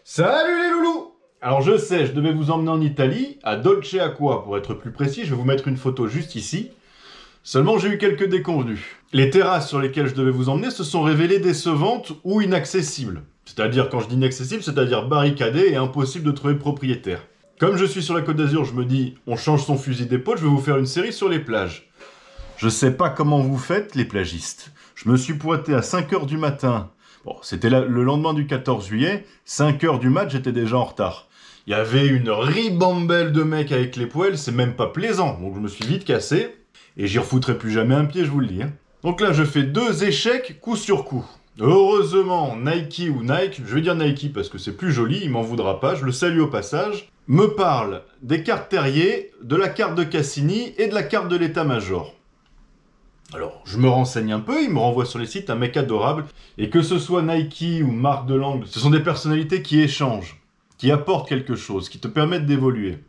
Salut les loulous! Alors je sais, je devais vous emmener en Italie, à Dolce Acqua pour être plus précis, je vais vous mettre une photo juste ici. Seulement j'ai eu quelques déconvenues. Les terrasses sur lesquelles je devais vous emmener se sont révélées décevantes ou inaccessibles. C'est-à-dire, quand je dis inaccessible, c'est-à-dire barricadées et impossible de trouver propriétaire. Comme je suis sur la Côte d'Azur, je me dis, on change son fusil d'épaule, je vais vous faire une série sur les plages. Je sais pas comment vous faites, les plagistes. Je me suis pointé à 5h du matin. Bon, c'était le lendemain du 14 juillet, 5h du mat, j'étais déjà en retard. Il y avait une ribambelle de mecs avec les poêles, c'est même pas plaisant. Donc je me suis vite cassé, et j'y refoutrai plus jamais un pied, je vous le dis. Donc là, je fais 2 échecs, coup sur coup. Heureusement, Nike ou Nike, je vais dire Nike parce que c'est plus joli, il m'en voudra pas, je le salue au passage, me parle des cartes Terrier, de la carte de Cassini et de la carte de l'état-major. Alors, je me renseigne un peu, il me renvoie sur les sites un mec adorable, et que ce soit Nike ou Marc Delangle, ce sont des personnalités qui échangent, qui apportent quelque chose, qui te permettent d'évoluer.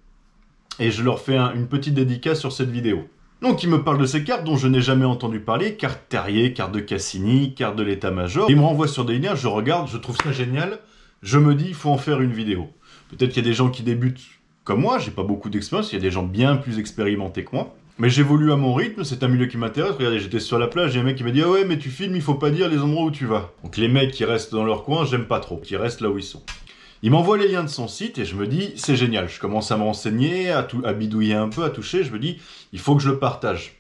Et je leur fais une petite dédicace sur cette vidéo. Donc il me parle de ces cartes dont je n'ai jamais entendu parler, carte Terrier, carte de Cassini, carte de l'état-major. Il me renvoie sur des liens, je regarde, je trouve ça génial, je me dis il faut en faire une vidéo. Peut-être qu'il y a des gens qui débutent comme moi, j'ai pas beaucoup d'expérience, il y a des gens bien plus expérimentés que moi. Mais j'évolue à mon rythme, c'est un milieu qui m'intéresse. Regardez, j'étais sur la plage, il y a un mec qui m'a dit « Ah ouais, mais tu filmes, il faut pas dire les endroits où tu vas. » Donc les mecs qui restent dans leur coin, j'aime pas trop, qui restent là où ils sont. Il m'envoie les liens de son site et je me dis « C'est génial. » Je commence à me renseigner, à bidouiller un peu, à toucher. Je me dis « Il faut que je le partage. »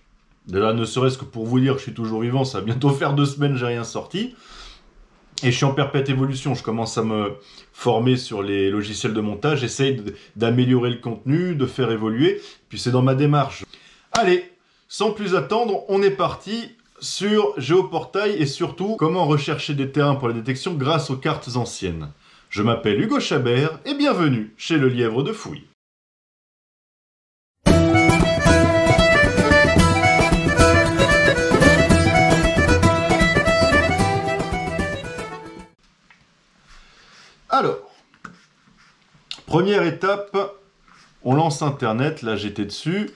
Déjà, ne serait-ce que pour vous dire que je suis toujours vivant, ça va bientôt faire 2 semaines, j'ai rien sorti. Et je suis en perpète évolution, je commence à me former sur les logiciels de montage, j'essaye d'améliorer le contenu, de faire évoluer, puis c'est dans ma démarche. Allez, sans plus attendre, on est parti sur Géoportail et surtout comment rechercher des terrains pour la détection grâce aux cartes anciennes. Je m'appelle Hugo Chabert et bienvenue chez le Lièvre de Fouille. Alors, première étape, on lance Internet, là j'étais dessus.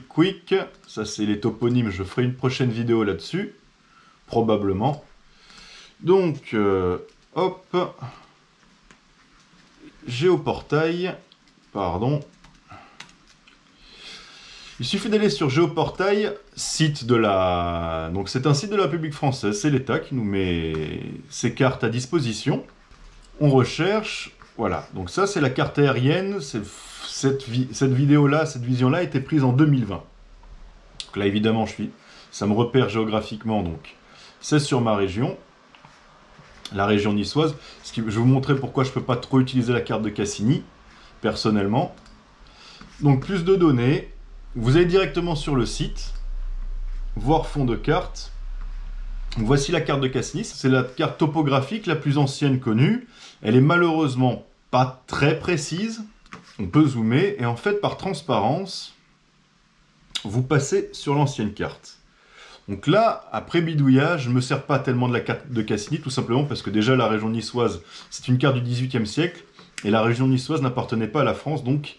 Quick, ça c'est les toponymes, je ferai une prochaine vidéo là-dessus, probablement. Donc, hop, Géoportail, pardon. Il suffit d'aller sur Géoportail, site de la... Donc c'est un site de la République française, c'est l'État qui nous met ces cartes à disposition. On recherche, voilà, donc ça c'est la carte aérienne, cette vidéo-là, cette vision-là a été prise en 2020. Donc là évidemment ça me repère géographiquement, donc c'est sur ma région, la région niçoise. Je vais vous montrer pourquoi je ne peux pas trop utiliser la carte de Cassini, personnellement. Donc plus de données, vous allez directement sur le site, voir fond de carte. Voici la carte de Cassini, c'est la carte topographique la plus ancienne connue. Elle est malheureusement pas très précise, on peut zoomer, et en fait par transparence, vous passez sur l'ancienne carte. Donc là, après bidouillage, je ne me sers pas tellement de la carte de Cassini, tout simplement parce que déjà la région niçoise, c'est une carte du XVIIIe siècle, et la région niçoise n'appartenait pas à la France, donc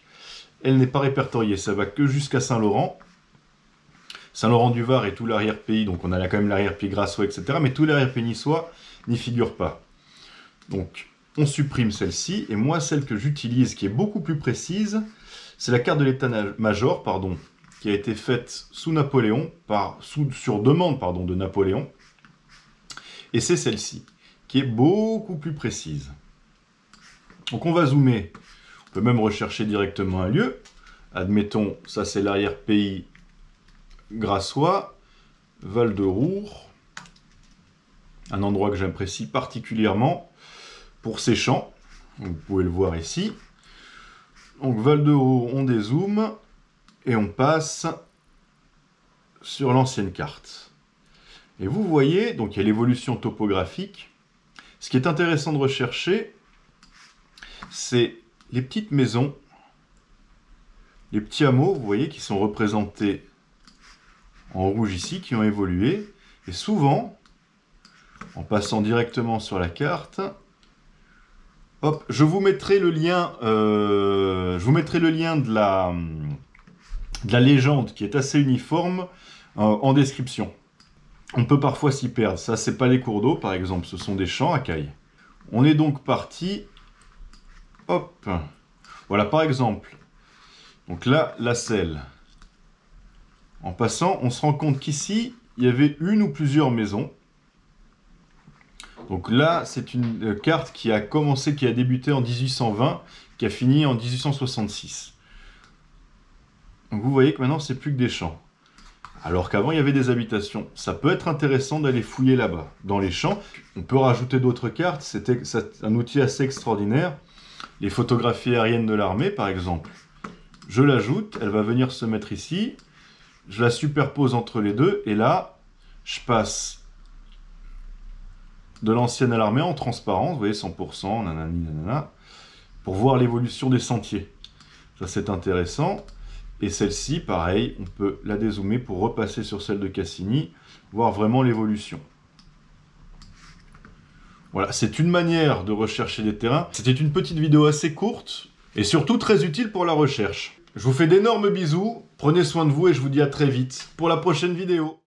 elle n'est pas répertoriée, ça va que jusqu'à Saint-Laurent. Saint-Laurent-du-Var et tout l'arrière-pays, donc on a là quand même l'arrière-pays grassois, etc. Mais tout l'arrière-pays niçois n'y figure pas. Donc, on supprime celle-ci, et moi, celle que j'utilise, qui est beaucoup plus précise, c'est la carte de l'état-major, pardon, qui a été faite sous Napoléon, sur demande, pardon, de Napoléon. Et c'est celle-ci, qui est beaucoup plus précise. Donc on va zoomer, on peut même rechercher directement un lieu. Admettons, ça c'est l'arrière-pays grassois, Val-de-Roure, un endroit que j'apprécie particulièrement pour ces champs, vous pouvez le voir ici. Donc Val-de-Roure, on dézoome et on passe sur l'ancienne carte. Et vous voyez, donc il y a l'évolution topographique. Ce qui est intéressant de rechercher, c'est les petites maisons, les petits hameaux, vous voyez, qui sont représentés en rouge ici, qui ont évolué, et souvent, en passant directement sur la carte, hop, je vous mettrai le lien, de la légende, qui est assez uniforme, en description. On peut parfois s'y perdre, ça c'est pas les cours d'eau par exemple, ce sont des champs à cailles. On est donc parti Hop. Voilà, par exemple. Donc là, la selle. En passant, on se rend compte qu'ici, il y avait une ou plusieurs maisons. Donc là, c'est une carte qui a commencé, qui a débuté en 1820, qui a fini en 1866. Donc vous voyez que maintenant, c'est plus que des champs. Alors qu'avant, il y avait des habitations. Ça peut être intéressant d'aller fouiller là-bas, dans les champs. On peut rajouter d'autres cartes, c'est un outil assez extraordinaire. Les photographies aériennes de l'armée, par exemple. Je l'ajoute, elle va venir se mettre ici. Je la superpose entre les deux, et là, je passe de l'ancienne à l'armée en transparence, vous voyez, 100%, nanani, nanana, pour voir l'évolution des sentiers. Ça, c'est intéressant. Et celle-ci, pareil, on peut la dézoomer pour repasser sur celle de Cassini, voir vraiment l'évolution. Voilà, c'est une manière de rechercher des terrains. C'était une petite vidéo assez courte, et surtout très utile pour la recherche. Je vous fais d'énormes bisous, prenez soin de vous et je vous dis à très vite pour la prochaine vidéo.